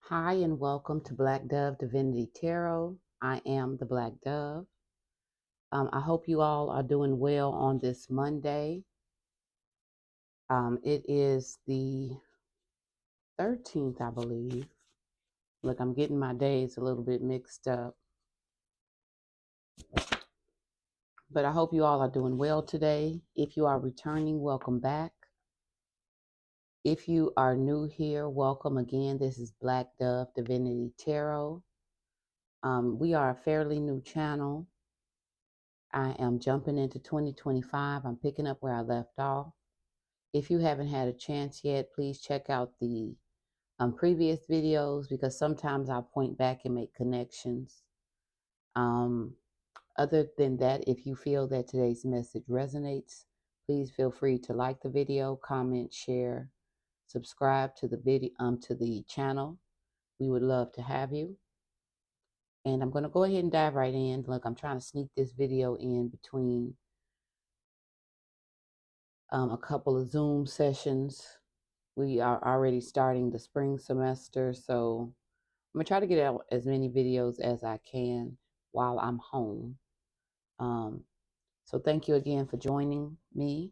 Hi, and welcome to Black Dove Divinity Tarot. I am the Black Dove. I hope you all are doing well on this Monday. It is the 13th, I believe. Look, I'm getting my days a little bit mixed up. But I hope you all are doing well today. If you are returning, welcome back. If you are new here, welcome again. This is Black Dove Divinity Tarot. We are a fairly new channel. I am jumping into 2025. I'm picking up where I left off. If you haven't had a chance yet, please check out the previous videos because sometimes I'll point back and make connections. Um, Other than that, if you feel that today's message resonates, please feel free to like the video, comment, share, subscribe to the video to the channel. We would love to have you. And I'm going to go ahead and dive right in. Look, I'm trying to sneak this video in between a couple of Zoom sessions. We are already starting the spring semester, so I'm going to try to get out as many videos as I can while I'm home. So thank you again for joining me.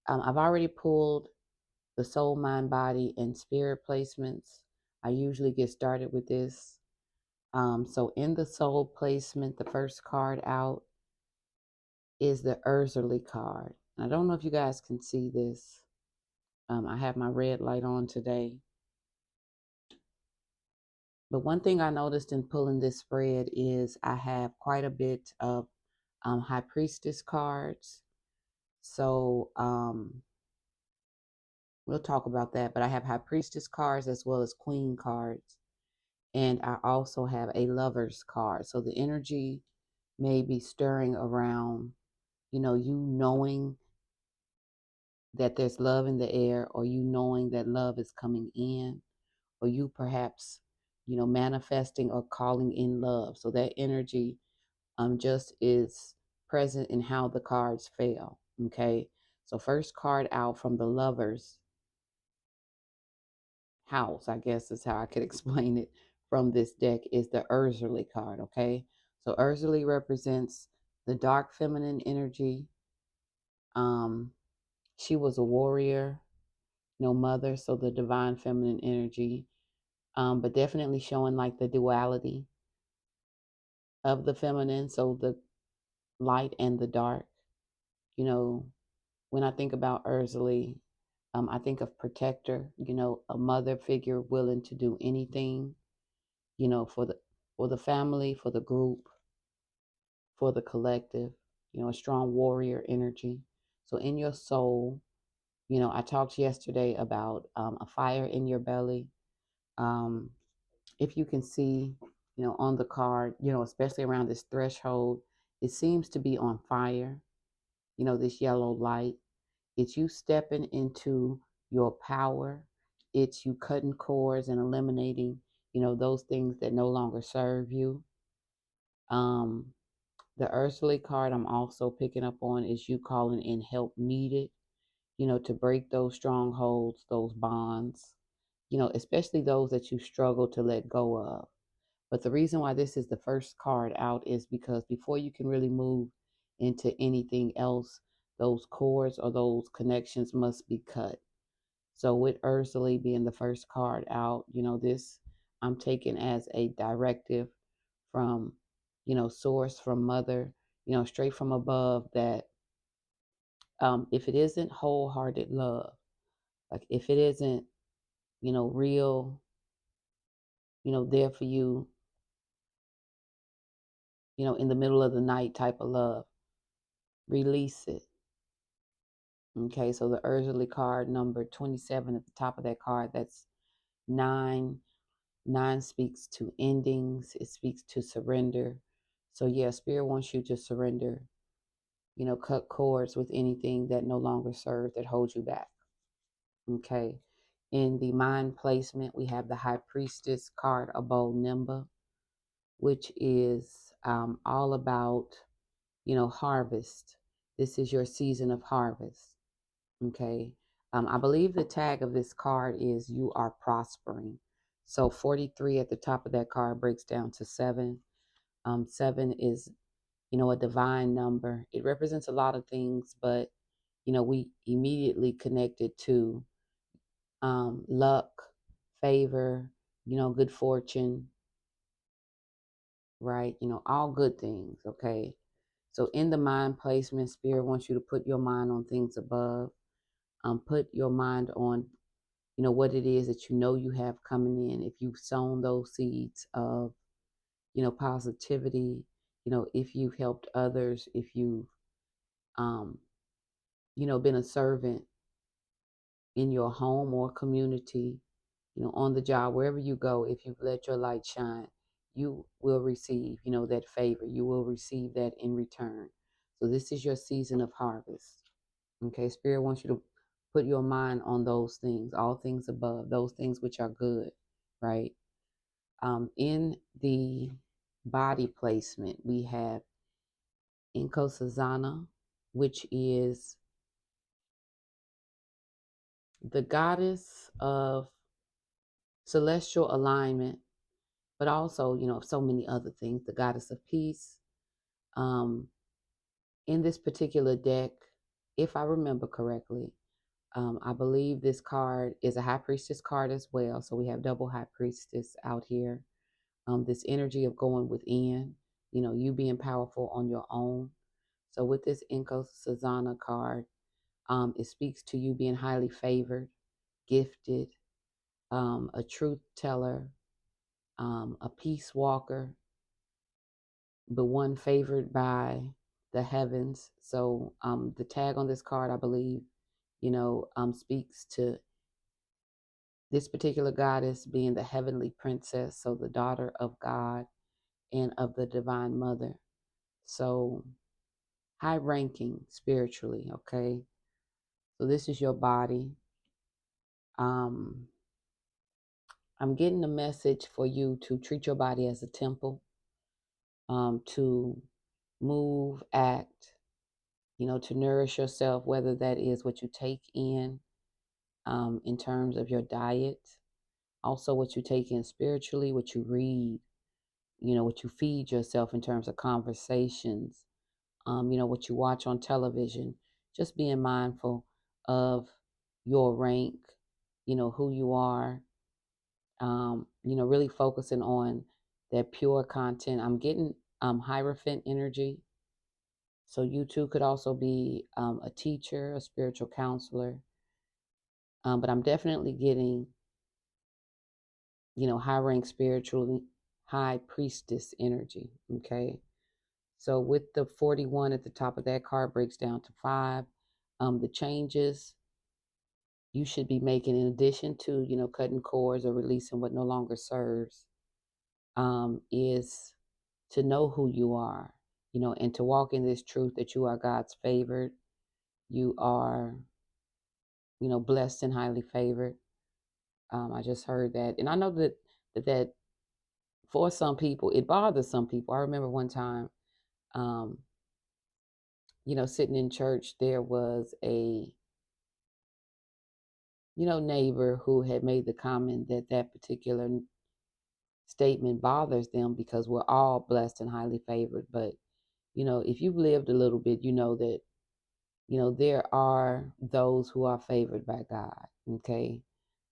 I've already pulled the soul, mind, body, and spirit placements. I usually get started with this. So in the soul placement, the first card out is the Ursula card. I don't know if you guys can see this. I have my red light on today. But one thing I noticed in pulling this spread is I have quite a bit of High Priestess cards. So we'll talk about that. But I have High Priestess cards as well as Queen cards. And I also have a Lover's card. So the energy may be stirring around, you knowing that there's love in the air, or you knowing that love is coming in, or you perhaps, manifesting or calling in love. So that energy just is present in how the cards fell. Okay. So first card out from the Lover's house, I guess is how I could explain it from this deck, is the Ursula card. Okay. So Ursula represents the dark feminine energy. She was a warrior, no mother, so the divine feminine energy. But definitely showing like the duality of the feminine, so the light and the dark. You know, when I think about Ursula, I think of protector, a mother figure willing to do anything, for the family, for the group, for the collective, a strong warrior energy. So in your soul, I talked yesterday about a fire in your belly. Um, if you can see, on the card, especially around this threshold, it seems to be on fire, this yellow light. It's you stepping into your power. It's you cutting cords and eliminating, those things that no longer serve you. Um, the Ursula card I'm also picking up on is you calling in help needed, to break those strongholds, those bonds, especially those that you struggle to let go of. But the reason why this is the first card out is because before you can really move into anything else, those cords or those connections must be cut. So with Ursula being the first card out, this I'm taking as a directive from, source, from mother, straight from above, that if it isn't wholehearted love, like if it isn't, real, there for you, in the middle of the night type of love, release it. Okay, so the Ursula card number 27 at the top of that card, that's 9. 9 speaks to endings, it speaks to surrender. So yeah, Spirit wants you to surrender, cut cords with anything that no longer serves, that holds you back. Okay. In the mind placement, we have the High Priestess card, a bold nimba, which is all about, harvest. This is your season of harvest. Okay. I believe the tag of this card is you are prospering. So 43 at the top of that card breaks down to 7. 7 is, a divine number. It represents a lot of things, but, we immediately connect it to luck, favor, good fortune, right? All good things, okay? So in the mind placement, Spirit wants you to put your mind on things above. Put your mind on, what it is that you have coming in. If you've sown those seeds of, positivity, if you've helped others, if you've, um, been a servant in your home or community, on the job, wherever you go, if you let your light shine, you will receive, that favor. You will receive that in return. So this is your season of harvest. Okay, Spirit wants you to put your mind on those things, all things above, those things which are good, right? In the body placement, we have Inkosazana, which is the goddess of celestial alignment, but also, so many other things, the goddess of peace. Um, in this particular deck, if I remember correctly, I believe this card is a high priestess card as well. So we have double high priestess out here. This energy of going within, you being powerful on your own. So with this Inko Sazana card, it speaks to you being highly favored, gifted, a truth teller, a peace walker, but one favored by the heavens. So the tag on this card, I believe, speaks to this particular goddess being the heavenly princess, so the daughter of God and of the divine mother. So high ranking spiritually, okay? So this is your body. I'm getting a message for you to treat your body as a temple, to move, act, to nourish yourself, whether that is what you take in terms of your diet, also what you take in spiritually, what you read, what you feed yourself in terms of conversations, what you watch on television, just being mindful of your rank, who you are, really focusing on that pure content. I'm getting Hierophant energy. So you too could also be a teacher, a spiritual counselor. But I'm definitely getting, high rank spiritually, high priestess energy. Okay. So with the 41 at the top of that card breaks down to 5. The changes you should be making in addition to, cutting cords or releasing what no longer serves, is to know who you are, and to walk in this truth that you are God's favored. You are, blessed and highly favored. I just heard that. And I know that for some people, it bothers some people. I remember one time, um, sitting in church, there was a, neighbor who had made the comment that that particular statement bothers them because we're all blessed and highly favored. But, if you've lived a little bit, you know that, there are those who are favored by God. Okay.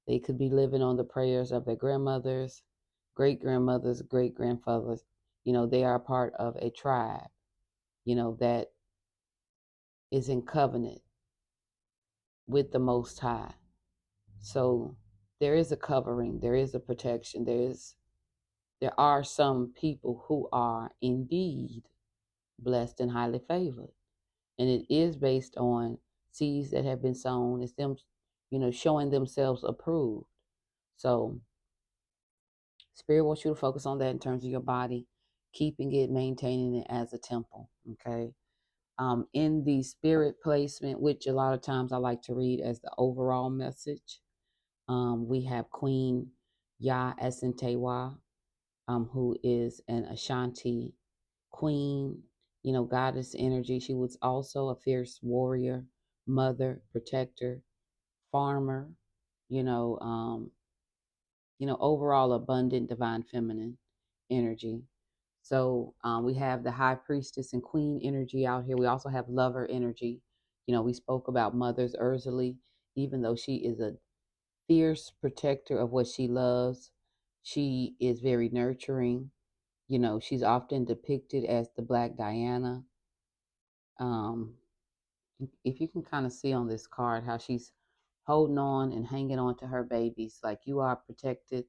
They could be living on the prayers of their grandmothers, great grandmothers, great grandfathers. They are part of a tribe, that is in covenant with the Most High. So there is a covering, there is a protection, there are some people who are indeed blessed and highly favored. And it is based on seeds that have been sown. It's them, showing themselves approved. So Spirit wants you to focus on that in terms of your body, keeping it, maintaining it as a temple. Okay. In the spirit placement, which a lot of times I like to read as the overall message, we have Queen Ya Esentewa, who is an Ashanti queen, goddess energy. She was also a fierce warrior, mother, protector, farmer, you know, um, overall abundant divine feminine energy. So we have the high priestess and queen energy out here. We also have lover energy. We spoke about Mother's Ursula, even though she is a fierce protector of what she loves. She is very nurturing. She's often depicted as the Black Diana. Um, if you can kind of see on this card how she's holding on and hanging on to her babies, like you are protected,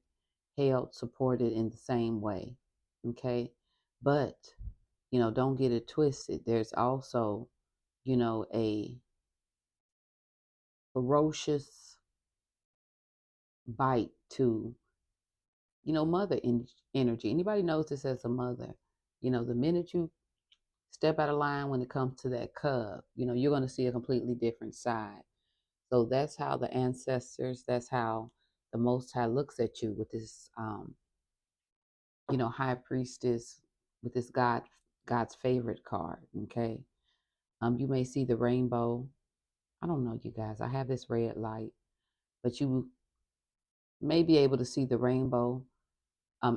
held, supported in the same way. Okay. But, don't get it twisted. There's also, a ferocious bite to, mother energy. Anybody knows this as a mother. The minute you step out of line when it comes to that cub, you're going to see a completely different side. So that's how the ancestors, that's how the Most High looks at you with this, high priestess, with this God's favorite card. Okay. You may see the rainbow. I don't know, you guys. I have this red light, but you may be able to see the rainbow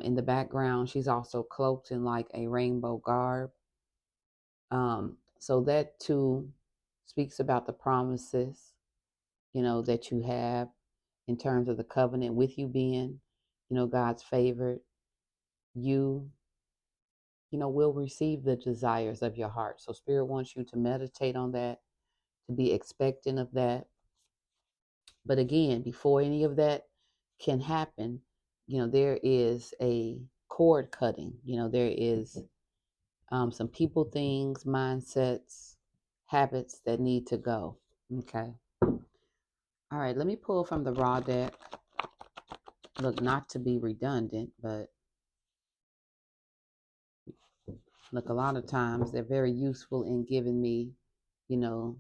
in the background. She's also cloaked in like a rainbow garb. So that too speaks about the promises, that you have in terms of the covenant with you being, God's favorite. You, will receive the desires of your heart. So Spirit wants you to meditate on that, to be expectant of that. But again, before any of that can happen, there is a cord cutting. There is some people, things, mindsets, habits that need to go. Okay. All right, let me pull from the raw deck. Look, not to be redundant, but look, a lot of times they're very useful in giving me, you know,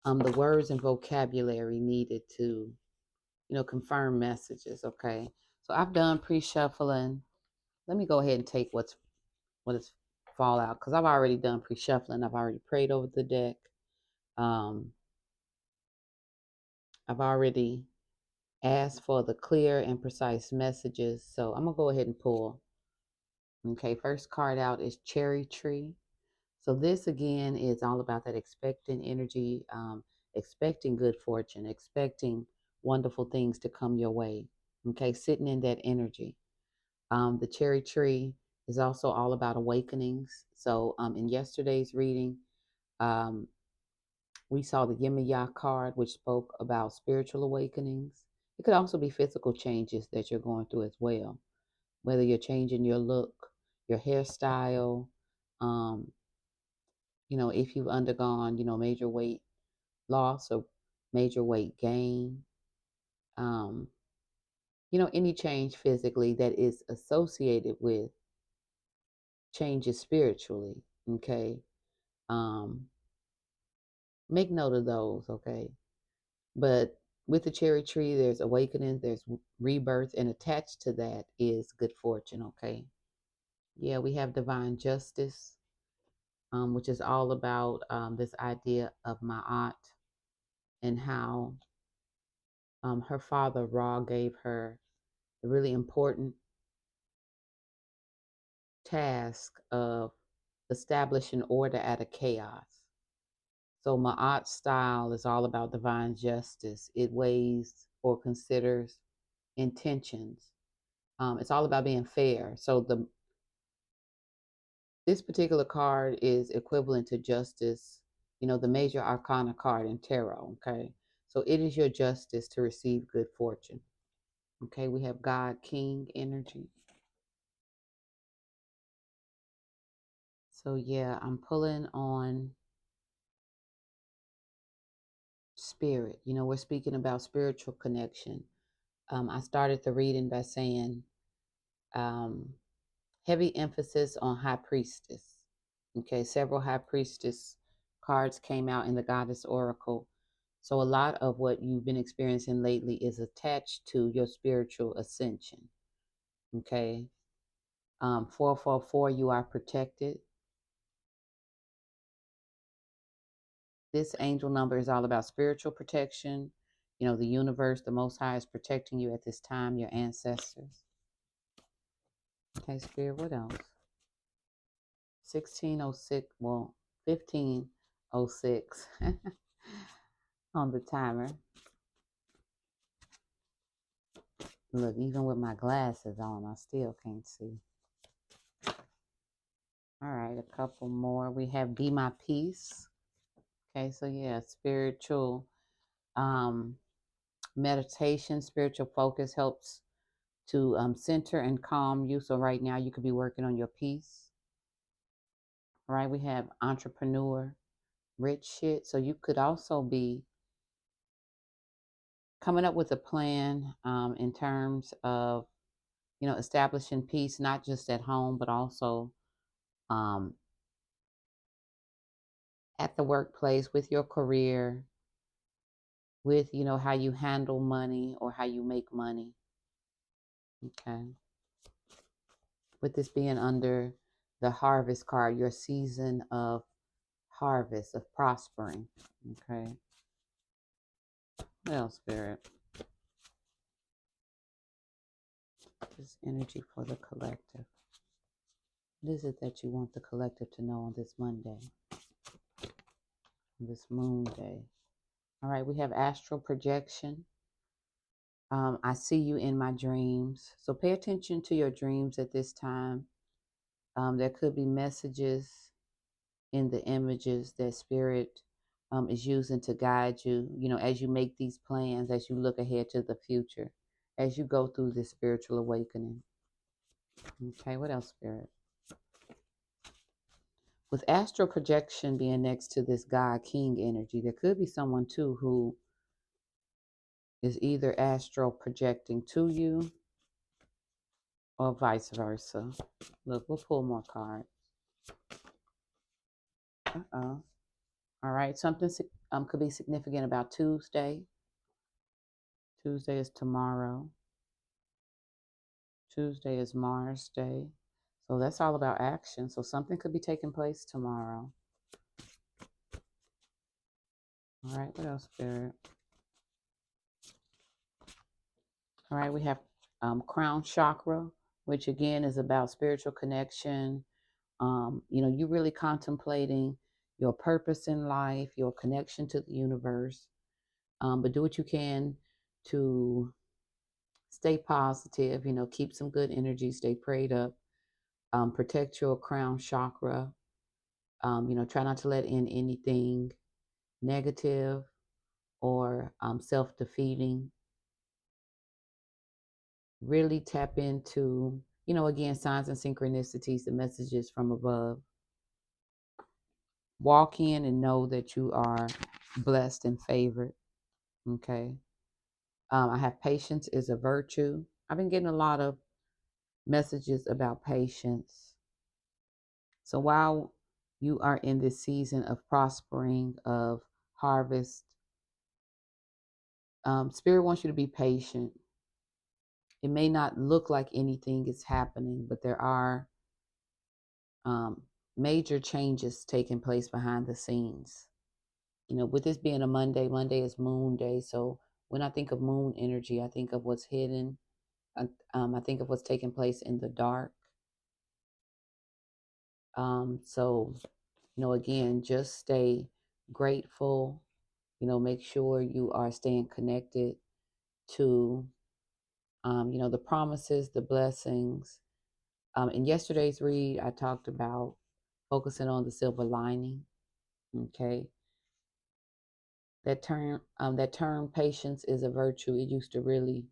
the words and vocabulary needed to, confirm messages. Okay. So I've done pre-shuffling. Let me go ahead and take what is fallout, because I've already done pre-shuffling. I've already prayed over the deck. I've already asked for the clear and precise messages. So I'm gonna go ahead and pull. Okay, first card out is Cherry Tree. So this again is all about that expectant energy, expecting good fortune, expecting wonderful things to come your way. Okay, sitting in that energy. The cherry tree is also all about awakenings. So in yesterday's reading, um, we saw the Yemaya card, which spoke about spiritual awakenings. It could also be physical changes that you're going through as well, whether you're changing your look, your hairstyle, um, if you've undergone, major weight loss or major weight gain, um, any change physically that is associated with changes spiritually. Okay. Um, make note of those. Okay. But with the cherry tree, there's awakening, there's rebirth, and attached to that is good fortune. Okay. Yeah, we have divine justice, which is all about this idea of my aunt and how her father, Ra, gave her the really important task of establishing order out of chaos. So Ma'at's style is all about divine justice. It weighs or considers intentions. It's all about being fair. So this particular card is equivalent to justice, the major arcana card in tarot. Okay. So it is your justice to receive good fortune. Okay, we have God King energy. So yeah, I'm pulling on spirit. We're speaking about spiritual connection. I started the reading by saying um, heavy emphasis on high priestess. Okay, several high priestess cards came out in the goddess oracle. So a lot of what you've been experiencing lately is attached to your spiritual ascension. Okay. 444, you are protected. This angel number is all about spiritual protection. The universe, the Most High is protecting you at this time, your ancestors. Okay, Spirit, what else? 1606, well, 1506 on the timer. Look, even with my glasses on, I still can't see. All right, a couple more. We have Be My Peace. Okay, so yeah, spiritual meditation, spiritual focus helps to center and calm you. So right now you could be working on your peace. All right, we have entrepreneur, rich shit. So you could also be coming up with a plan in terms of, establishing peace, not just at home, but also um, at the workplace, with your career, with, how you handle money or how you make money. Okay. With this being under the harvest card, your season of harvest, of prospering. Okay. What else, Spirit? This energy for the collective. What is it that you want the collective to know on this Monday? This moon day. All right, we have astral projection. I see you in my dreams. So pay attention to your dreams at this time. There could be messages in the images that Spirit is using to guide you, as you make these plans, as you look ahead to the future, as you go through this spiritual awakening. Okay, what else, Spirit? With astral projection being next to this God King energy, there could be someone too who is either astral projecting to you or vice versa. Look, we'll pull more cards. Uh-oh. All right, something could be significant about Tuesday. Tuesday is tomorrow. Tuesday is Mars Day. So that's all about action. So something could be taking place tomorrow. All right, what else, Spirit? All right, we have crown chakra, which again is about spiritual connection. You really contemplating your purpose in life, your connection to the universe. But do what you can to stay positive, keep some good energy, stay prayed up, protect your crown chakra. Try not to let in anything negative or self-defeating. Really tap into, again, signs and synchronicities, the messages from above. Walk in and know that you are blessed and favored. Okay. I have patience is a virtue. I've been getting a lot of messages about patience. So while you are in this season of prospering, of harvest, Spirit wants you to be patient. It may not look like anything is happening, but there are major changes taking place behind the scenes. With this being a Monday, Monday is moon day. So when I think of moon energy, I think of what's hidden. I think of what's taking place in the dark. So, again, just stay grateful. Make sure you are staying connected to, the promises, the blessings. In yesterday's read, I talked about focusing on the silver lining. Okay. That term patience is a virtue. It used to really,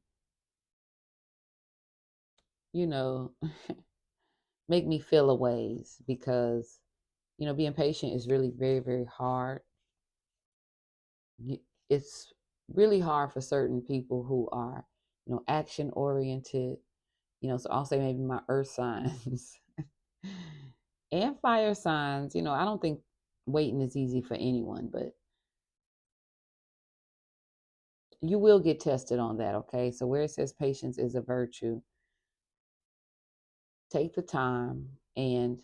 make me feel a ways because, being patient is really very, very hard. It's really hard for certain people who are, action oriented, so I'll say maybe my earth signs and fire signs. I don't think waiting is easy for anyone, but you will get tested on that. Okay. So where it says patience is a virtue, take the time and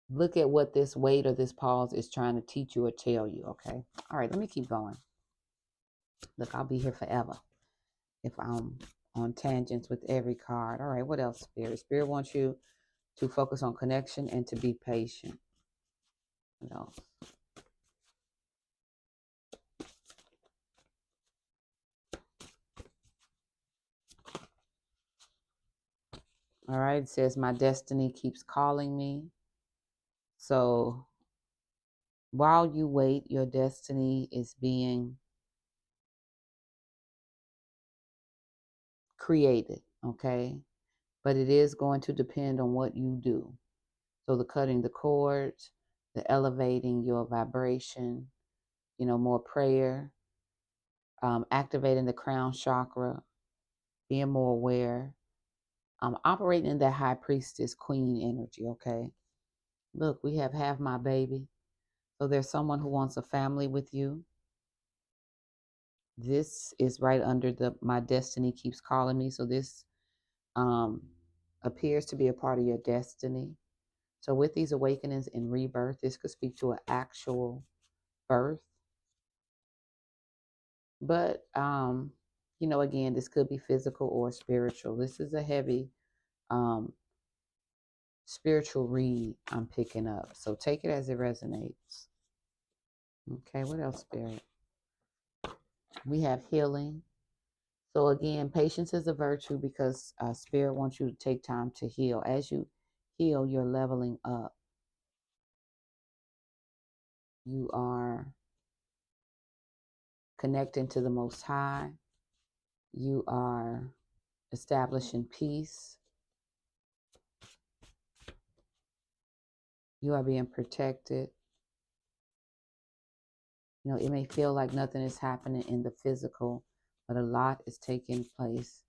look at what this wait or this pause is trying to teach you or tell you. Okay. All right. Let me keep going. Look, I'll be here forever if I'm on tangents with every card. All right, what else, Spirit? Spirit wants you to focus on connection and to be patient. What else? All right, it says, my destiny keeps calling me. So while you wait, your destiny is being created, okay? But it is going to depend on what you do. So the cutting the cords, the elevating your vibration, more prayer, activating the crown chakra, being more aware, operating in that high priestess queen energy, okay? Look, we have my baby. So there's someone who wants a family with you. This is right under my destiny keeps calling me. So this appears to be a part of your destiny. So with these awakenings and rebirth, this could speak to an actual birth. But again, this could be physical or spiritual. This is a heavy spiritual read I'm picking up. So take it as it resonates. Okay, what else, Spirit? We have healing. So again, patience is a virtue because Spirit wants you to take time to heal. As you heal, you're leveling up. You are connecting to the Most High. You are establishing peace. You are being protected. It may feel like nothing is happening in the physical, but a lot is taking place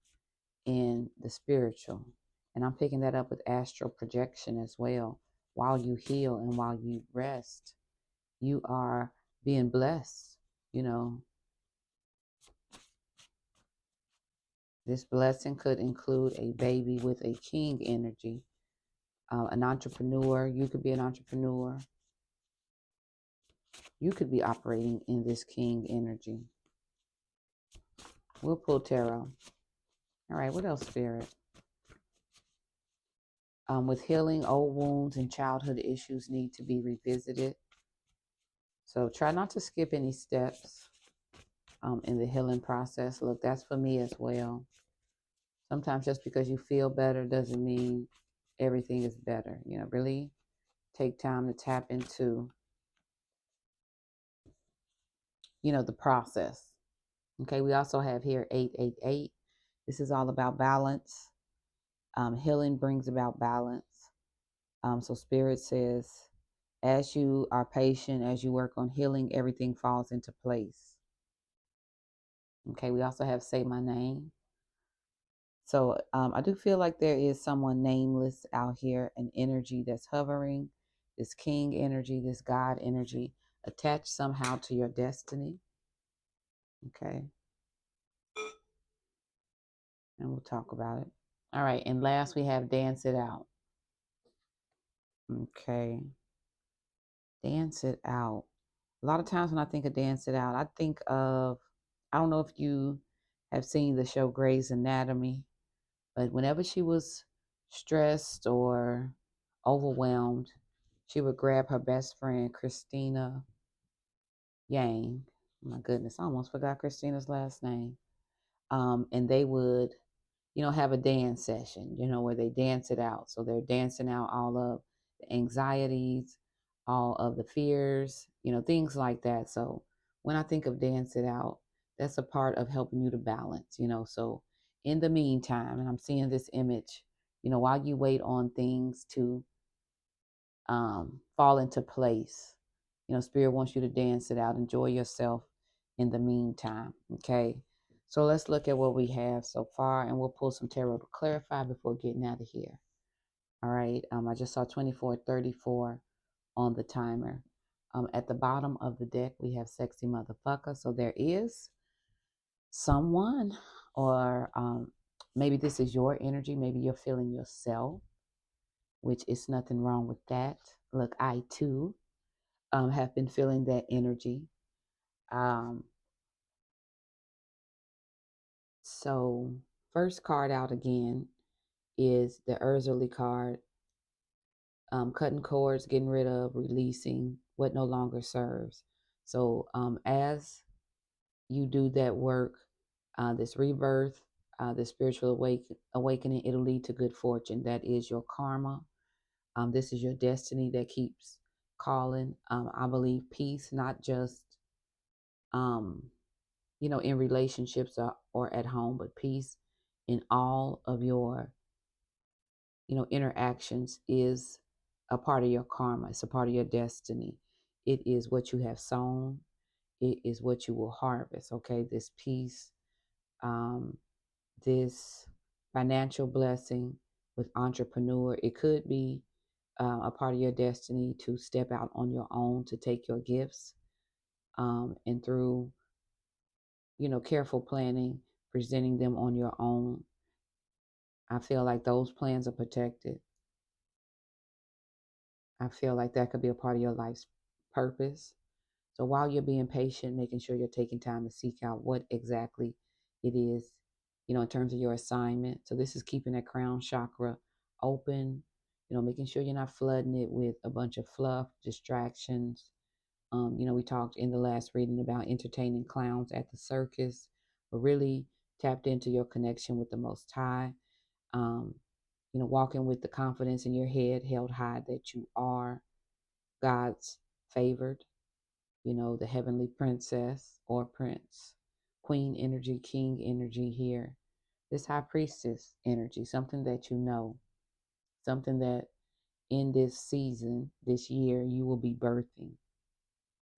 in the spiritual. And I'm picking that up with astral projection as well. While you heal and while you rest, you are being blessed. This blessing could include a baby with a king energy, an entrepreneur. You could be an entrepreneur. You could be operating in this king energy. We'll pull tarot. All right, what else, Spirit? With healing, old wounds and childhood issues need to be revisited. So try not to skip any steps in the healing process. Look, that's for me as well. Sometimes just because you feel better doesn't mean everything is better. Really take time to tap into, the process. Okay, we also have here 888. This is all about balance. Healing brings about balance. So Spirit says, as you are patient, as you work on healing, everything falls into place. Okay, we also have Say My Name. So I do feel like there is someone nameless out here, an energy that's hovering, this king energy, this God energy, attached somehow to your destiny. Okay. And we'll talk about it. All right. And last, we have Dance It Out. Okay. Dance It Out. A lot of times when I think of Dance It Out, I think of, I don't know if you have seen the show Grey's Anatomy, but whenever she was stressed or overwhelmed, she would grab her best friend, Christina Yang. My goodness, I almost forgot Christina's last name. And they would, have a dance session, where they dance it out. So they're dancing out all of the anxieties, all of the fears, things like that. So when I think of dance it out, that's a part of helping you to balance, So in the meantime, and I'm seeing this image, while you wait on things to fall into place, Spirit wants you to dance it out, enjoy yourself in the meantime. Okay. So let's look at what we have so far, and we'll pull some tarot to clarify before getting out of here. All right. I just saw 2434 on the timer. At the bottom of the deck, we have Sexy Motherfucker. So there is someone, or maybe this is your energy. Maybe you're feeling yourself, which is nothing wrong with that. Look, I too have been feeling that energy. So, first card out again is the Urzuli card, cutting cords, getting rid of, releasing what no longer serves. So, as you do that work, this rebirth, this spiritual awakening, it'll lead to good fortune. That is your karma. This is your destiny that keeps calling. I believe peace, not just, in relationships or at home, but peace in all of your, interactions is a part of your karma. It's a part of your destiny. It is what you have sown. It is what you will harvest. Okay, this peace, um, this financial blessing with entrepreneur. It could be a part of your destiny to step out on your own, to take your gifts, and through, careful planning, presenting them on your own. I feel like those plans are protected. I feel like that could be a part of your life's purpose. So while you're being patient, making sure you're taking time to seek out what exactly it is, in terms of your assignment. So this is keeping that crown chakra open, making sure you're not flooding it with a bunch of fluff, distractions. We talked in the last reading about entertaining clowns at the circus, but really tapped into your connection with the Most High. Um, walking with the confidence in your head held high that you are God's favored, the heavenly princess or prince, queen energy, king energy here. This high priestess energy, something that something that in this season, this year, you will be birthing.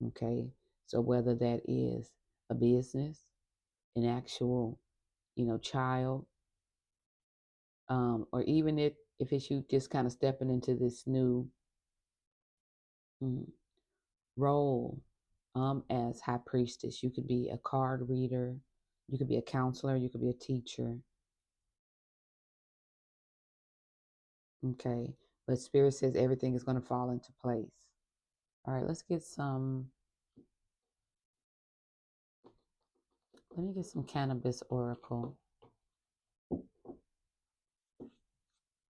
Okay. So whether that is a business, an actual, child, or even if it's you just kind of stepping into this new mm, role, as high priestess. You could be a card reader, you could be a counselor, you could be a teacher. Okay. But spirit says everything is going to fall into place. All right, let me get some cannabis oracle,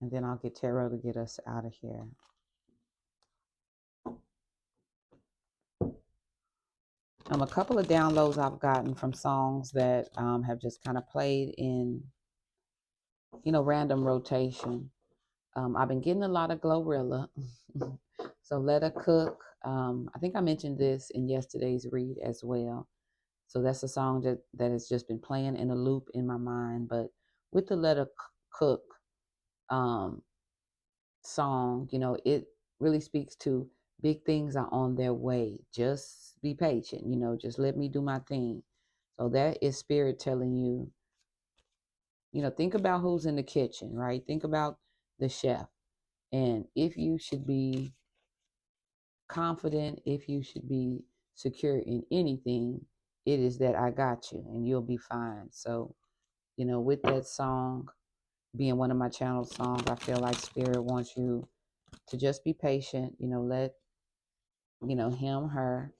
and then I'll get tarot to get us out of here. A couple of downloads I've gotten from songs that have just kind of played in, random rotation. I've been getting a lot of Glorilla. So Let Her Cook. I think I mentioned this in yesterday's read as well. So that's a song that has just been playing in a loop in my mind. But with the Let Her Cook song, it really speaks to big things are on their way. Just be patient, just let me do my thing. So that is spirit telling you, think about who's in the kitchen, right? Think about the chef. And if you should be confident, if you should be secure in anything, it is that I got you and you'll be fine. So, with that song being one of my channel songs, I feel like spirit wants you to just be patient, let, him, her,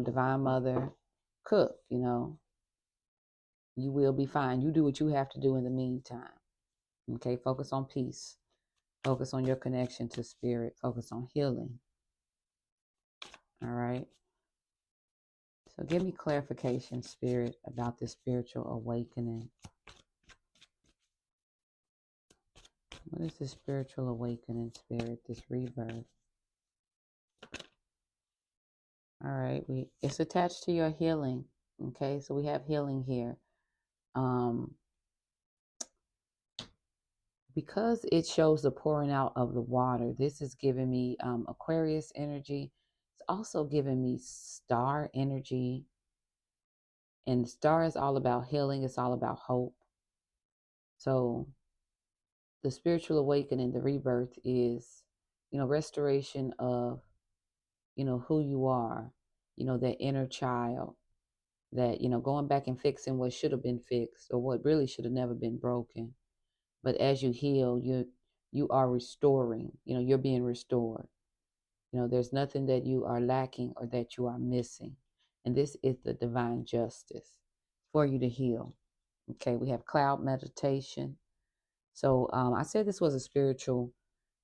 divine mother cook, you will be fine. You do what you have to do in the meantime. Okay. Focus on peace. Focus on your connection to spirit. Focus on healing. All right. So give me clarification, spirit, about this spiritual awakening. What is this spiritual awakening, spirit, this rebirth? All right. It's attached to your healing. Okay. So we have healing here. Because it shows the pouring out of the water, this is giving me Aquarius energy. It's also giving me star energy. And star is all about healing. It's all about hope. So the spiritual awakening, the rebirth is, restoration of, who you are, that inner child, that, going back and fixing what should have been fixed or what really should have never been broken. But as you heal, you are restoring, you're being restored. There's nothing that you are lacking or that you are missing. And this is the divine justice for you to heal. Okay, we have cloud meditation. So I said this was a spiritual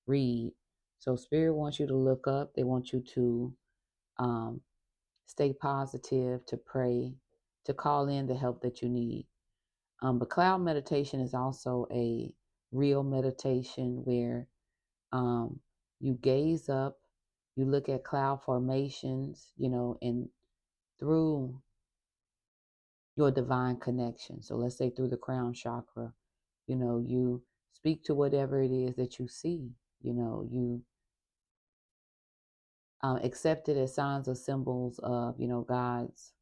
read. So Spirit wants you to look up. They want you to um, stay positive, to pray, to call in the help that you need. But cloud meditation is also a real meditation where um, you gaze up, you look at cloud formations, and through your divine connection. So let's say through the crown chakra, you speak to whatever it is that you see. You accept it as signs or symbols of, God's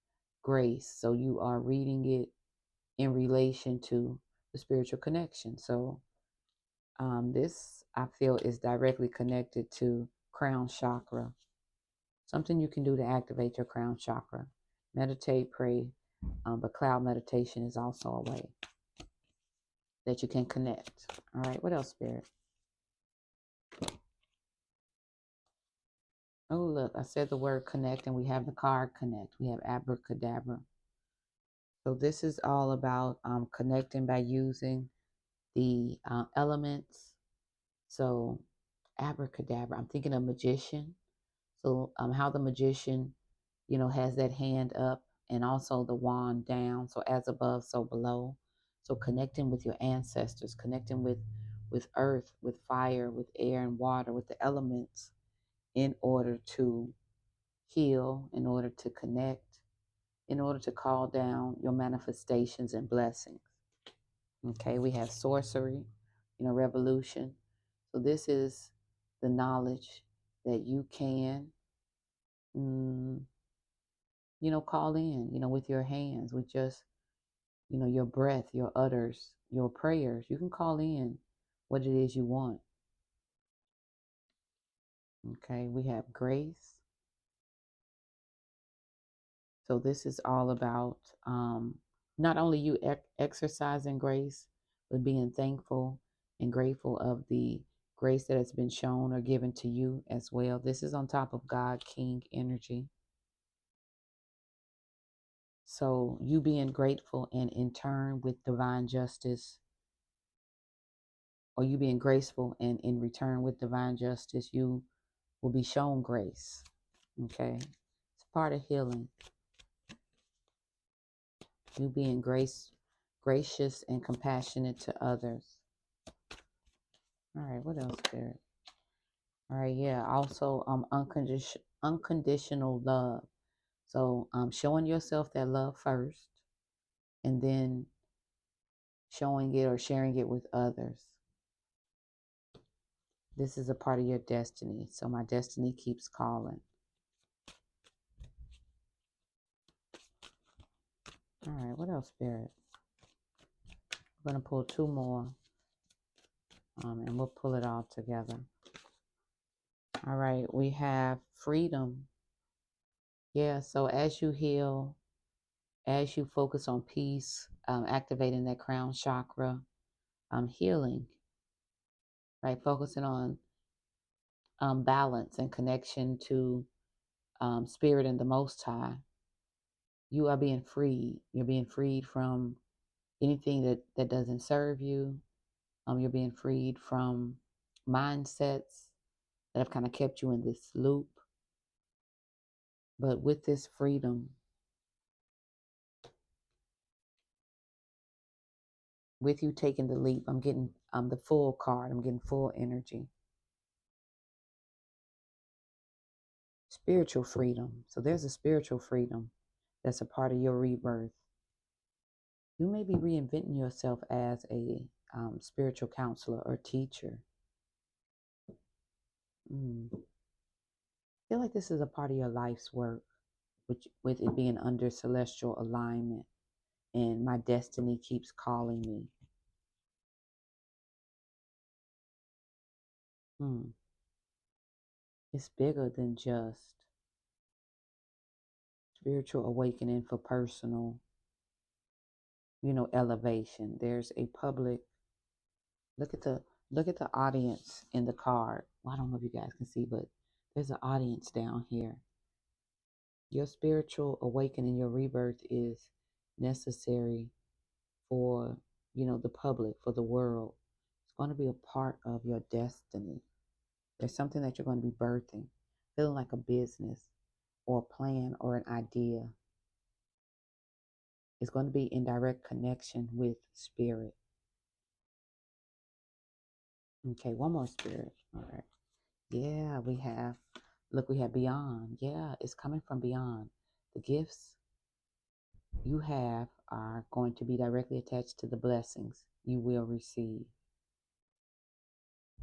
grace. So you are reading it in relation to the spiritual connection. So this, I feel, is directly connected to crown chakra. Something you can do to activate your crown chakra. Meditate, pray, but cloud meditation is also a way that you can connect. All right, what else, Spirit? Oh, look, I said the word connect, and we have the card connect. We have abracadabra. So this is all about connecting by using the elements. So abracadabra, I'm thinking of magician. So how the magician, has that hand up and also the wand down. So as above, so below. So connecting with your ancestors, connecting with earth, with fire, with air and water, with the elements in order to heal, in order to connect, in order to call down your manifestations and blessings. Okay, we have sorcery, revolution. So this is the knowledge that you can, mm, call in, with your hands, with just, your breath, your utters, your prayers. You can call in what it is you want. Okay, we have grace. So this is all about not only you exercising grace, but being thankful and grateful of the grace that has been shown or given to you as well. This is on top of God King energy. So you being grateful and in turn with divine justice, or you being graceful and in return with divine justice, you will be shown grace. Okay, it's part of healing. You being gracious and compassionate to others. All right, what else, Spirit? All right, yeah. Also, unconditional love. So, showing yourself that love first, and then showing it or sharing it with others. This is a part of your destiny. So my destiny keeps calling. All right, what else, Spirit? I'm going to pull two more, and we'll pull it all together. All right, we have freedom. Yeah, so as you heal, as you focus on peace, activating that crown chakra, healing, right? Focusing on balance and connection to spirit and the Most High. You are being freed. You're being freed from anything that doesn't serve you. You're being freed from mindsets that have kind of kept you in this loop. But with this freedom, with you taking the leap, I'm getting the full card. I'm getting full energy. Spiritual freedom. So there's a spiritual freedom that's a part of your rebirth. You may be reinventing yourself as a spiritual counselor or teacher. I feel like this is a part of your life's work, with it being under celestial alignment, and my destiny keeps calling me. It's bigger than just spiritual awakening for personal, elevation. There's a public look at the audience in the card. Well, I don't know if you guys can see, but there's an audience down here. Your spiritual awakening, your rebirth is necessary for, the public, for the world. It's going to be a part of your destiny. There's something that you're going to be birthing, feeling like a business or a plan or an idea. It's going to be in direct connection with spirit. Okay, one more spirit. All right. Yeah, we have beyond. Yeah, it's coming from beyond. The gifts you have are going to be directly attached to the blessings you will receive.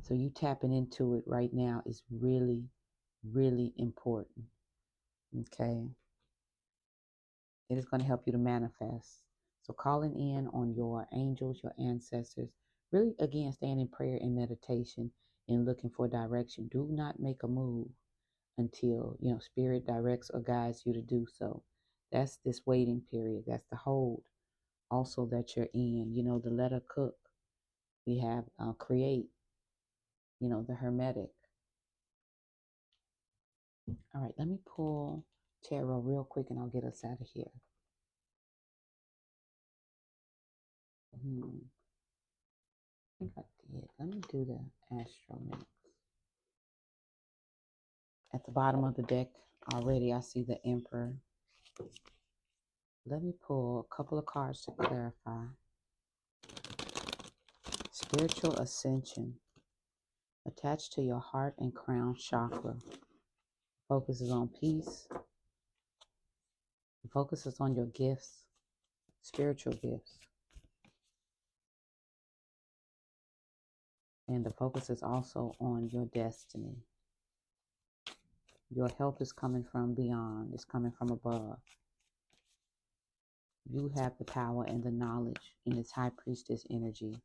So you tapping into it right now is really, really important. Okay. It is going to help you to manifest. So calling in on your angels, your ancestors, really again staying in prayer and meditation and looking for direction. Do not make a move until, spirit directs or guides you to do so. That's this waiting period. That's the hold also that you're in. The letter cook. We have create, the hermetic. All right, let me pull tarot real quick and I'll get us out of here. I think I did. Let me do the astro mix. At the bottom of the deck already, I see the Emperor. Let me pull a couple of cards to clarify. Spiritual ascension. Attached to your heart and crown chakra. Focuses on peace. It focuses on your gifts, spiritual gifts. And the focus is also on your destiny. Your help is coming from beyond. It's coming from above. You have the power and the knowledge in this high priestess energy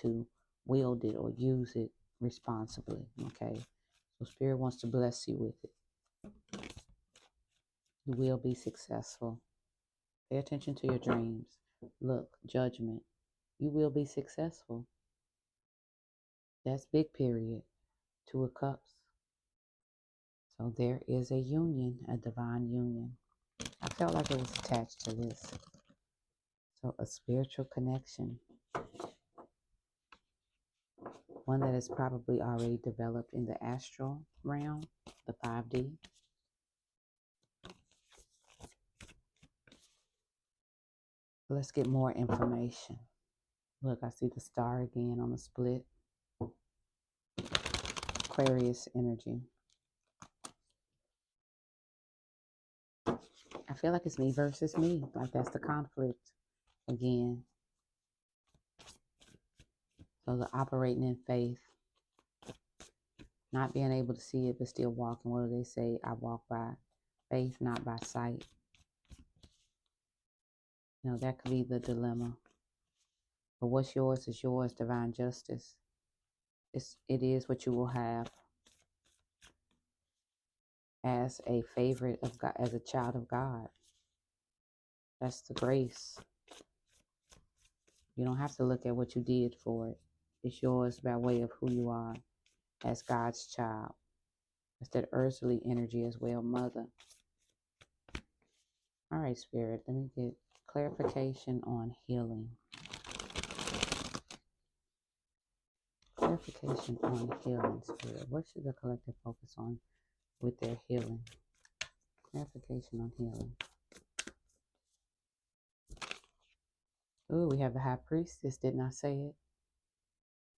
to wield it or use it responsibly. Okay. So spirit wants to bless you with it. You will be successful. Pay attention to your dreams. Look, judgment. You will be successful. That's big period. Two of Cups. So there is a union, a divine union. I felt like it was attached to this. So a spiritual connection. One that is probably already developed in the astral realm, the 5D. Let's get more information. Look, I see the star again on the split. Aquarius energy. I feel like it's me versus me. Like that's the conflict again. So the operating in faith. Not being able to see it, but still walking. What do they say? I walk by faith, not by sight. That could be the dilemma. But what's yours is yours, divine justice. It is what you will have as a favorite of God, as a child of God. That's the grace. You don't have to look at what you did for it. It's yours by way of who you are as God's child. It's that earthly energy as well, mother. All right, Spirit, let me get clarification on healing. Clarification on healing, Spirit. What should the collective focus on with their healing? Clarification on healing. Oh, we have the High Priestess. Didn't I say it?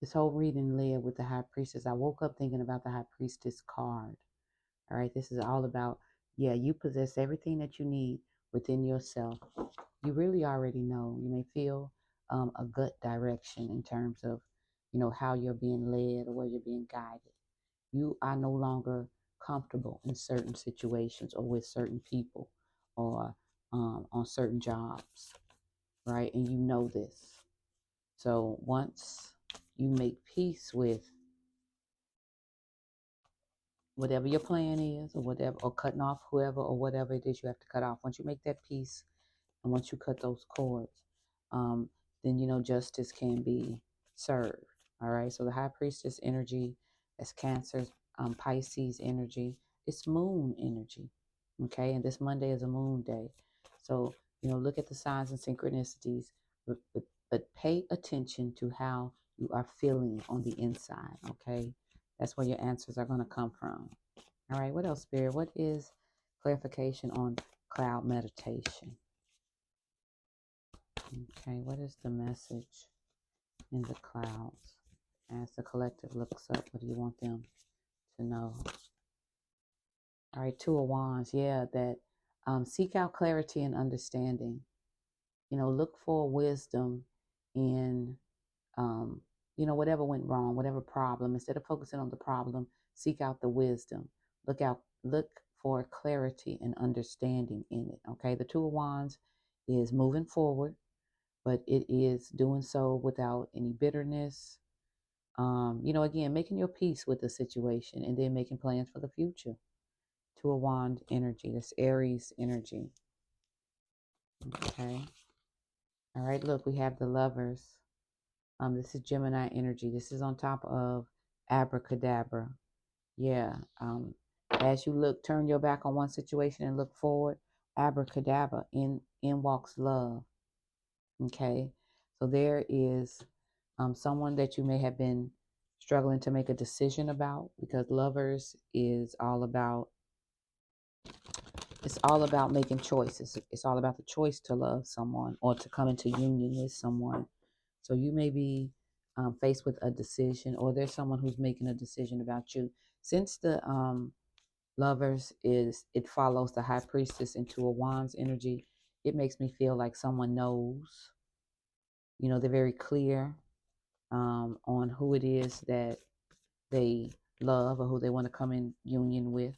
This whole reading led with the High Priestess. I woke up thinking about the High Priestess card. All right, this is all about, you possess everything that you need within yourself. You really already know. You may feel a gut direction in terms of, how you're being led or where you're being guided. You are no longer comfortable in certain situations or with certain people or on certain jobs, right? And you know this. So once you make peace with whatever your plan is or whatever, or cutting off whoever or whatever it is you have to cut off, once you make that peace and once you cut those cords, then justice can be served. All right. So the High Priestess energy, that's Cancer, Pisces energy, it's moon energy. Okay. And this Monday is a moon day. So, look at the signs and synchronicities but pay attention to how you are feeling on the inside, okay? That's where your answers are going to come from. All right, what else, Spirit? What is clarification on cloud meditation? Okay, what is the message in the clouds? As the collective looks up, what do you want them to know? All right, Two of Wands, yeah, that seek out clarity and understanding. Look for wisdom in, whatever went wrong, whatever problem. Instead of focusing on the problem, seek out the wisdom. Look for clarity and understanding in it. Okay, the Two of Wands is moving forward, but it is doing so without any bitterness. Again, making your peace with the situation and then making plans for the future. Two of Wands energy. That's Aries energy. Okay. All right. Look, we have the Lovers. This is Gemini energy. This is on top of Abracadabra. Yeah. As you look, turn your back on one situation and look forward. Abracadabra. In walks love. Okay. So there is someone that you may have been struggling to make a decision about, because Lovers is all about, it's all about making choices. It's all about the choice to love someone or to come into union with someone. So you may be faced with a decision, or there's someone who's making a decision about you. Since the Lovers it follows the High Priestess into a Wands energy, it makes me feel like someone knows. They're very clear on who it is that they love or who they want to come in union with.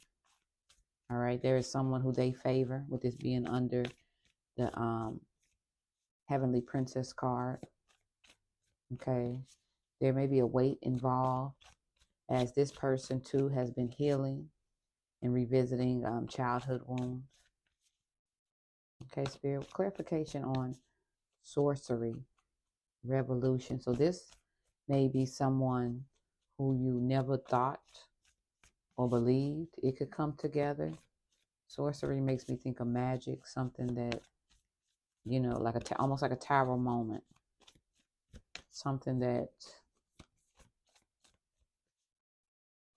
All right, there is someone who they favor, with this being under the Heavenly Princess card. Okay, there may be a weight involved, as this person too has been healing and revisiting childhood wounds. Okay, Spirit, clarification on sorcery, revolution. So this may be someone who you never thought or believed it could come together. Sorcery makes me think of magic, something that, like almost like a tarot moment, something that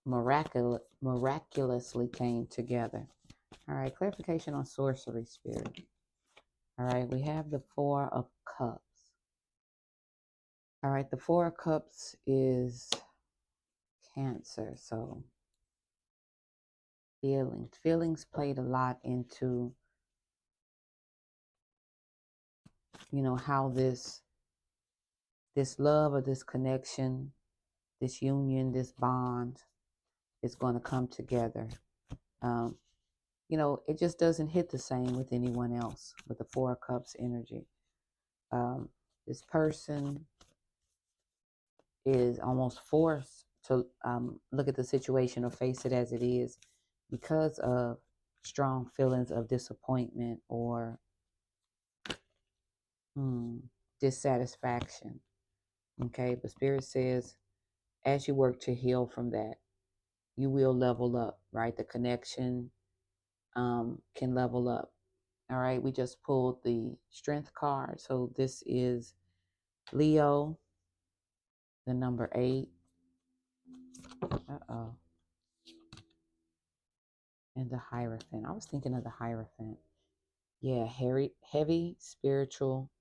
miraculously came together. All right, clarification on sorcery, Spirit. All right, we have the Four of Cups. All right, the Four of Cups is Cancer, so feelings played a lot into, how this love or this connection, this union, this bond is going to come together. It just doesn't hit the same with anyone else with the Four of Cups energy. This person is almost forced to look at the situation or face it as it is, because of strong feelings of disappointment or dissatisfaction. Okay, but Spirit says, as you work to heal from that, you will level up, right? The connection can level up. All right, we just pulled the Strength card. So this is Leo, the number 8. Uh-oh. And the Hierophant. I was thinking of the Hierophant. Yeah, heavy spiritual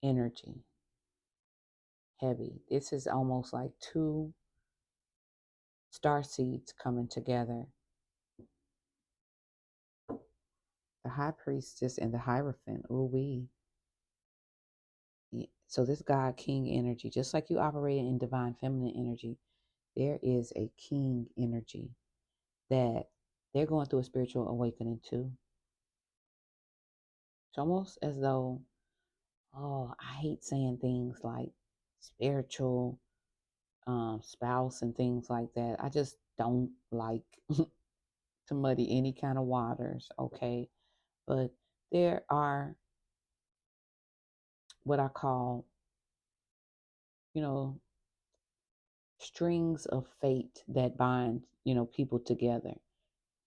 energy. Heavy. This is almost like two star seeds coming together. The High Priestess and the Hierophant. Ooh-wee. So this God King energy, just like you operate in divine feminine energy, there is a king energy that they're going through a spiritual awakening too. It's almost as though, I hate saying things like spiritual spouse and things like that. I just don't like to muddy any kind of waters, okay? But there are what I call, strings of fate that bind, people together.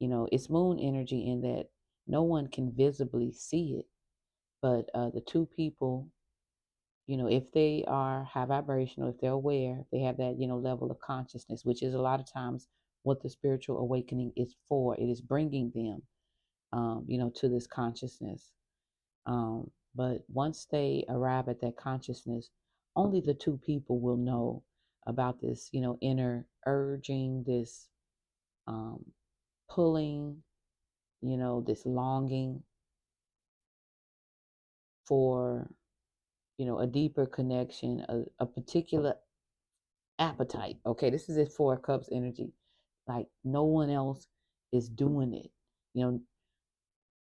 It's moon energy in that no one can visibly see it, but the two people if they are high vibrational, if they're aware, they have that, level of consciousness, which is a lot of times what the spiritual awakening is for. It is bringing them, to this consciousness. But once they arrive at that consciousness, only the two people will know about this, inner urging, this um, pulling, this longing for, a deeper connection, a particular appetite. Okay, this is it, Four of Cups energy. Like no one else is doing it. You know,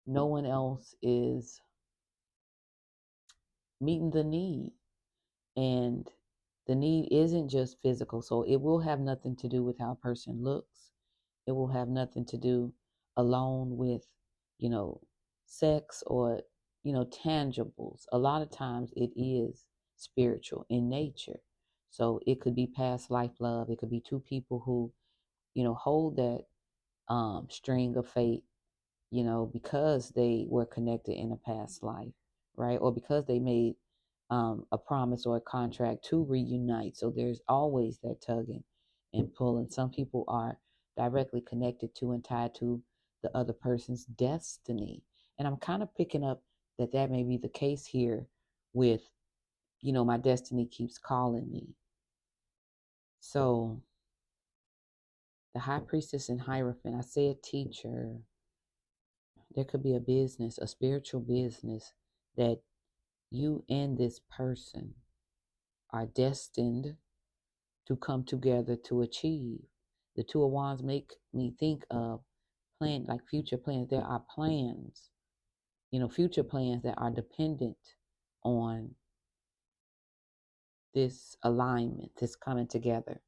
no one else is meeting the need. And the need isn't just physical. So it will have nothing to do with how a person looks. It will have nothing to do alone with, you know, sex or, tangibles. A lot of times it is spiritual in nature. So it could be past life love. It could be two people who, hold that string of fate, because they were connected in a past life, right? Or because they made a promise or a contract to reunite. So there's always that tugging and pulling. Some people are directly connected to and tied to the other person's destiny. And I'm kind of picking up that may be the case here with, my destiny keeps calling me. So the High Priestess and Hierophant, I said teacher. There could be a business, a spiritual business that you and this person are destined to come together to achieve. The Two of Wands make me think of like future plans. There are plans, future plans that are dependent on this alignment, this coming together.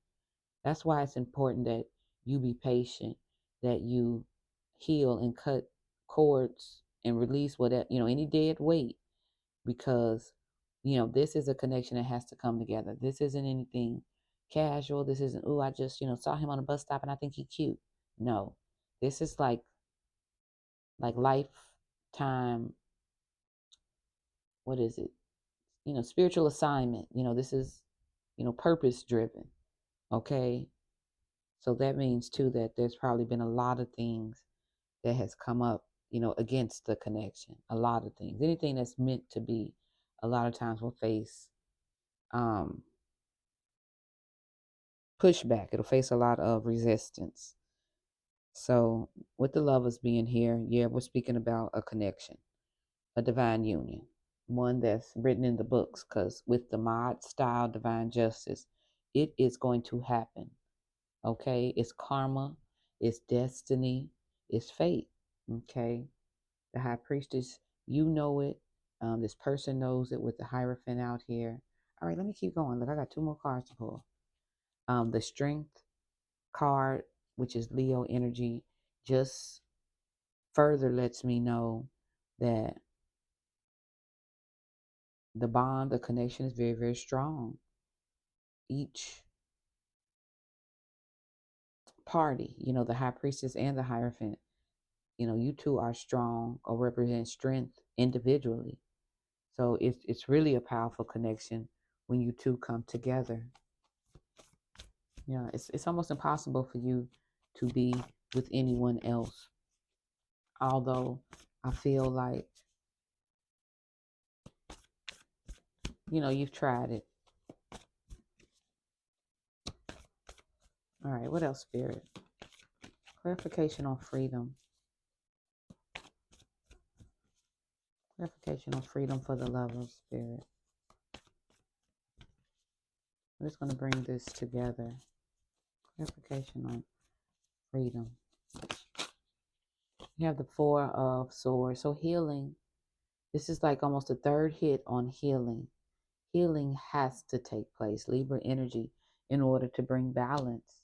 That's why it's important that you be patient, that you heal and cut cords and release whatever, any dead weight, because, this is a connection that has to come together. This isn't anything casual. This isn't, oh, I just, saw him on a bus stop and I think he's cute. No, this is like lifetime, what is it? Spiritual assignment. This is, purpose driven. Okay. So that means too that there's probably been a lot of things that has come up, against the connection. A lot of things. Anything that's meant to be, a lot of times will face um pushback. It'll face a lot of resistance. So with the lovers being here, yeah, we're speaking about a connection, a divine union, one that's written in the books, because with the mod style divine justice, it is going to happen. Okay, it's karma, it's destiny, it's fate. Okay, the High Priestess, you know it. This person knows it with the Hierophant out here. All right, let me keep going. Look, I got two more cards to pull. The Strength card, which is Leo energy, just further lets me know that the bond, the connection is very, very strong. Each party, the High Priestess and the Hierophant, you two are strong or represent strength individually. So it's really a powerful connection when you two come together. Yeah, it's almost impossible for you to be with anyone else. Although I feel like, you've tried it. All right, what else, Spirit? Clarification on freedom. Clarification on freedom for the lovers, Spirit. I'm just going to bring this together. Clarification on freedom. You have the Four of Swords. So healing. This is like almost a third hit on healing. Healing has to take place. Libra energy in order to bring balance.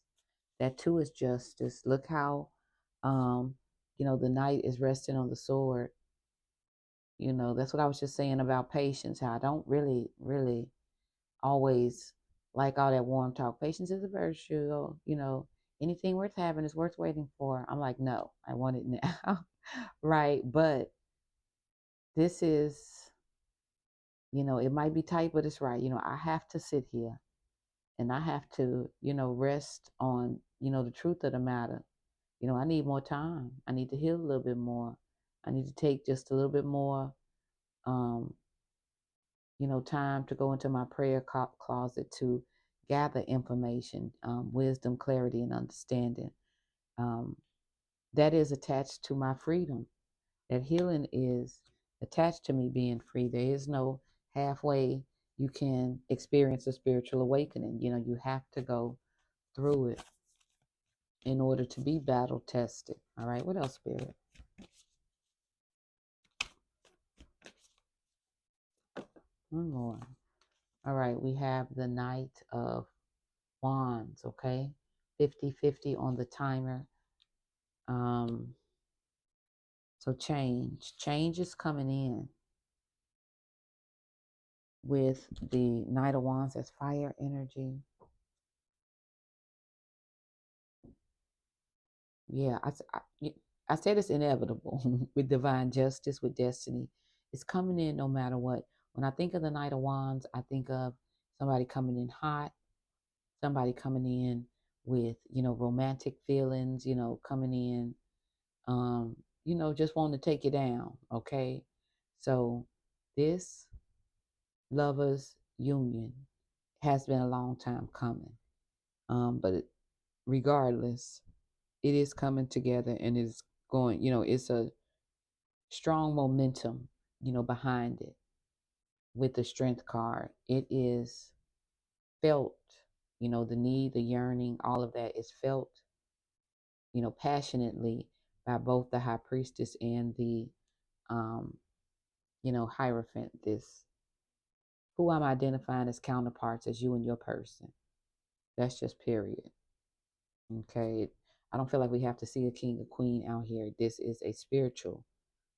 That too is justice. Look how, the knight is resting on the sword. That's what I was just saying about patience. How I don't really, really always like all that warm talk. Patience is a virtue. Anything worth having is worth waiting for. I'm like, no, I want it now. Right. But this is, it might be tight, but it's right. I have to sit here and I have to, rest on, the truth of the matter. I need more time. I need to heal a little bit more. I need to take just a little bit more, um, time to go into my prayer closet to gather information, wisdom, clarity, and understanding. Um, that is attached to my freedom. That healing is attached to me being free. There is no halfway you can experience a spiritual awakening. You have to go through it in order to be battle tested. All right, what else, Spirit? One more. All right, we have the Knight of Wands, okay? 50-50 on the timer. Um, so change is coming in with the Knight of Wands as fire energy. Yeah, I said it's inevitable with divine justice, with destiny. It's coming in no matter what. When I think of the Knight of Wands, I think of somebody coming in hot, somebody coming in with, romantic feelings, coming in, just wanting to take you down, okay? So this lovers union has been a long time coming. But regardless, it is coming together and it's going, it's a strong momentum, behind it with the strength card. It is felt, the need, the yearning, all of that is felt, passionately by both the high priestess and the, um, Hierophant. This, who I'm identifying as counterparts as you and your person. That's just period. Okay. I don't feel like we have to see a king or queen out here. This is a spiritual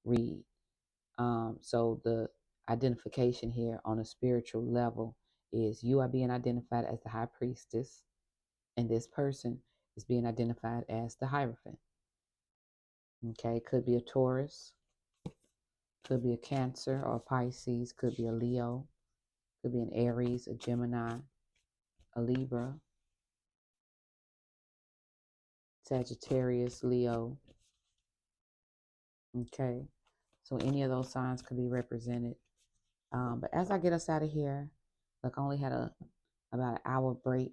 read. So the identification here on a spiritual level is you are being identified as the high priestess, and this person is being identified as the Hierophant. Okay, could be a Taurus, could be a Cancer or a Pisces, could be a Leo, could be an Aries, a Gemini, a Libra, Sagittarius, Leo. Okay, so any of those signs could be represented. But as I get us out of here, look, I only had about an hour break,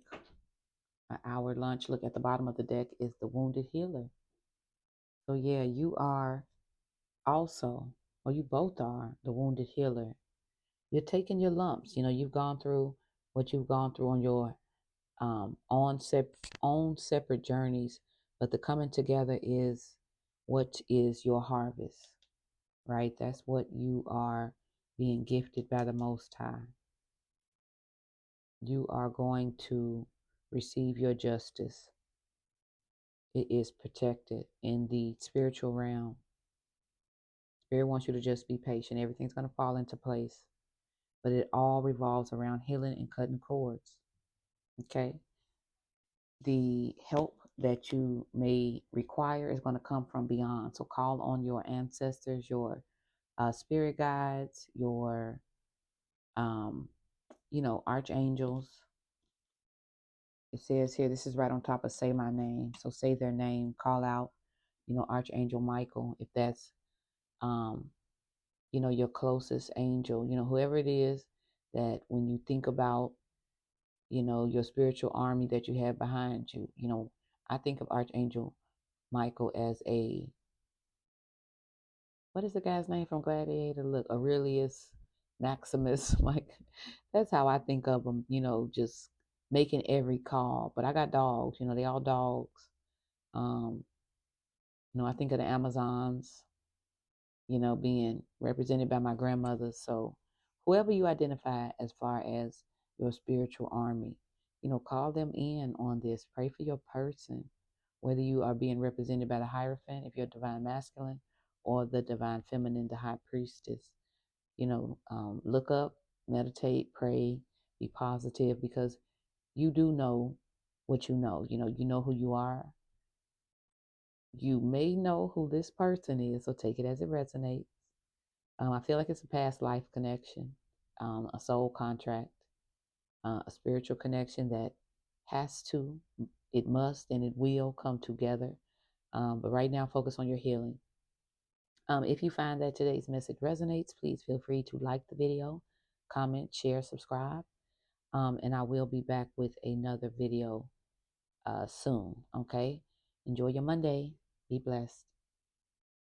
an hour lunch. Look, at the bottom of the deck is the Wounded Healer. So yeah, you are also, or you both are the Wounded Healer. You're taking your lumps. You've gone through what you've gone through on your own separate journeys, but the coming together is what is your harvest, right? That's what you are being gifted by the Most High. You are going to receive your justice. It is protected in the spiritual realm. Spirit wants you to just be patient. Everything's going to fall into place, but it all revolves around healing and cutting cords. Okay? The help that you may require is going to come from beyond. So call on your ancestors, your spirit guides, your, archangels. It says here, this is right on top of say my name. So say their name, call out, Archangel Michael, if that's, your closest angel, whoever it is that when you think about, your spiritual army that you have behind you, I think of Archangel Michael as what is the guy's name from Gladiator? Look, Aurelius Maximus. Like, that's how I think of him, just making every call. But I got dogs, they all dogs. Um, I think of the Amazons, being represented by my grandmother. So whoever you identify as far as your spiritual army, call them in on this. Pray for your person, whether you are being represented by the Hierophant, if you're divine masculine, or the divine feminine, the high priestess. Look up, meditate, pray, be positive, because you do know what you know. You know who you are. You may know who this person is, so take it as it resonates. I feel like it's a past life connection. a soul contract, a spiritual connection that has to, it must, and it will come together. But right now, focus on your healing. If you find that today's message resonates, please feel free to like the video, comment, share, subscribe. And I will be back with another video soon. Okay. Enjoy your Monday. Be blessed.